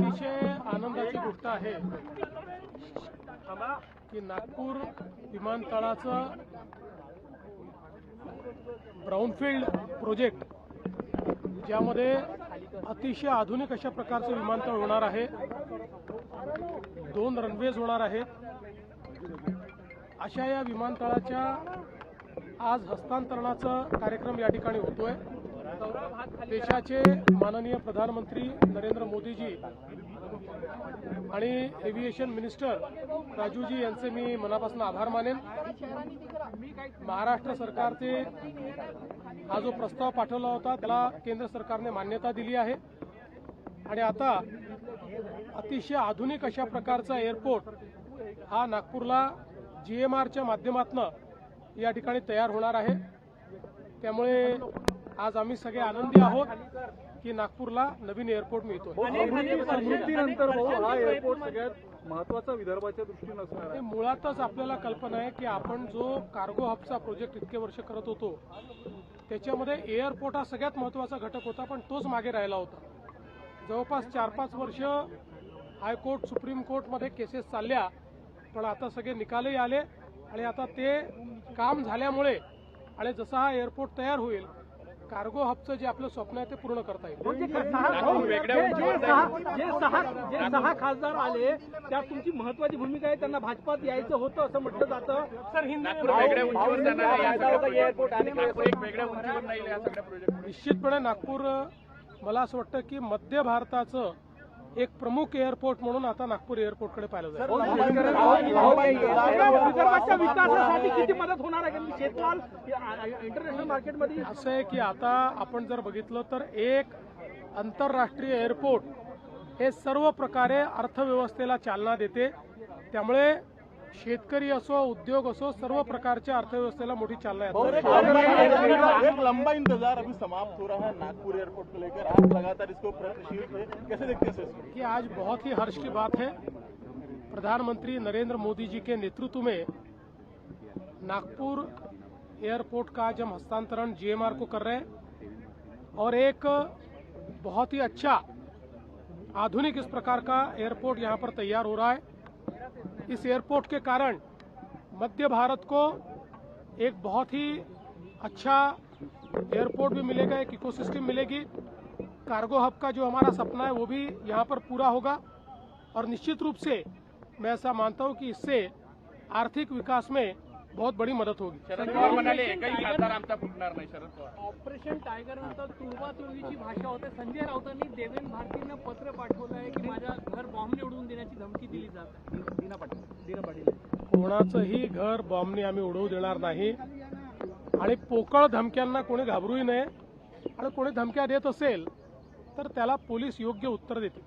अतिशय आनंदाची गोष्ट आहे की नागपूर विमानतळाचं ब्राउनफील्ड प्रोजेक्ट ज्यामध्ये अतिशय आधुनिक अशा प्रकारचं विमानतळ होणार आहे, 2 रनवेज होणार आहेत। अशा या विमानतळाच्या आज हस्तांतरणाचा कार्यक्रम या ठिकाणी होतोय। देशाचे माननीय प्रधानमंत्री नरेंद्र मोदीजी आणि एव्हिएशन मिनिस्टर राजूजी यांचे मी मनापासून आभार मानेन। महाराष्ट्र सरकारचे हा जो प्रस्ताव पाठवला होता त्याला केंद्र सरकारने मान्यता दिली आहे आणि आता अतिशय आधुनिक अशा प्रकारचा एअरपोर्ट हा नागपूरला GMRच्या माध्यमातून या ठिकाणी तयार होणार आहे। त्यामुळे आज आम्ही सगळे आनंदी आहोत की नागपूरला नवीन एअरपोर्ट मिळतो। समृद्धीनंतर हा एअरपोर्ट सगळ्यात महत्त्वाचा विदर्भाच्या दृष्टीने असणार आहे। मुळातच आपल्याला कल्पना आहे की आपण जो कार्गो हबचा प्रोजेक्ट इतके वर्ष करत होतो त्याच्यामध्ये एअरपोर्ट हा सगळ्यात महत्त्वाचा घटक होता, पण तोच मागे राहिला होता। जवळपास 4-5 वर्ष हायकोर्ट सुप्रीम कोर्टमध्ये केसेस चालल्या, पण आता सगळे निकालही आले आणि आता ते काम झाल्यामुळे आणि जसा हा एअरपोर्ट तयार होईल कार्गो हबचं जे आपलं स्वप्न आहे ते पूर्ण करता येईल। जे 6 खासदार आले त्यात तुमची महत्त्वाची भूमिका आहे, त्यांना भाजपात यायचं होतं असं म्हटलं जातं। निश्चितपणे नागपूर मला असं वाटतं की मध्य भारताचं एक प्रमुख एअरपोर्ट म्हणून आता नागपूर एअरपोर्टकडे पाहिलं जाईल। विदर्भाच्या विकासासाठी किती मदत होणार आहे शेतमाल इंटरनॅशनल मार्केटमध्ये? असं आहे की आता आपण जर बघितलं तर एक आंतरराष्ट्रीय एअरपोर्ट हे सर्व प्रकारे अर्थव्यवस्थेला चालना देते, त्यामुळे शेतकरी असो उद्योग असो सर्व प्रकारच्या अर्थव्यवस्थेला मोठी चालना है। एक लंबा इंतजार अभी समाप्त हो रहा है नागपुर एयरपोर्ट को लेकर, आप लगातार इसको प्रश्नशील थे, कैसे देखते हैं कि आज बहुत ही हर्ष की बात है, प्रधानमंत्री नरेंद्र मोदी जी के नेतृत्व में नागपुर एयरपोर्ट का जब हस्तांतरण GMR को कर रहे हैं और एक बहुत ही अच्छा आधुनिक इस प्रकार का एयरपोर्ट यहाँ पर तैयार हो रहा है। इस एयरपोर्ट के कारण मध्य भारत को एक बहुत ही अच्छा एयरपोर्ट भी मिलेगा, एक इकोसिस्टम मिलेगी। कार्गो हब का जो हमारा सपना है वो भी यहाँ पर पूरा होगा और निश्चित रूप से मैं ऐसा मानता हूँ कि इससे आर्थिक विकास में बहुत बड़ी मदत होगी। शरद पवार म्हणाले एकही खासदार आमचा फुटणार नाही। शरद पवार ऑपरेशन टायगर नंतर तुळवातुळवीची भाषा होते। संजय राऊतांनी देवेंद्र भारतींना पत्र पाठवलं आहे की माझ्या घर बॉम्बने उडवून देण्याची धमकी दिली जात आहे। दीना पाटील कोणाचंही घर बॉम्बने आम्ही उडवू देणार नाही आणि पोकळ धमक्यांना कोणी घाबरूही नये आणि कोणी धमक्या देत असेल तर त्याला पोलीस योग्य उत्तर देतील।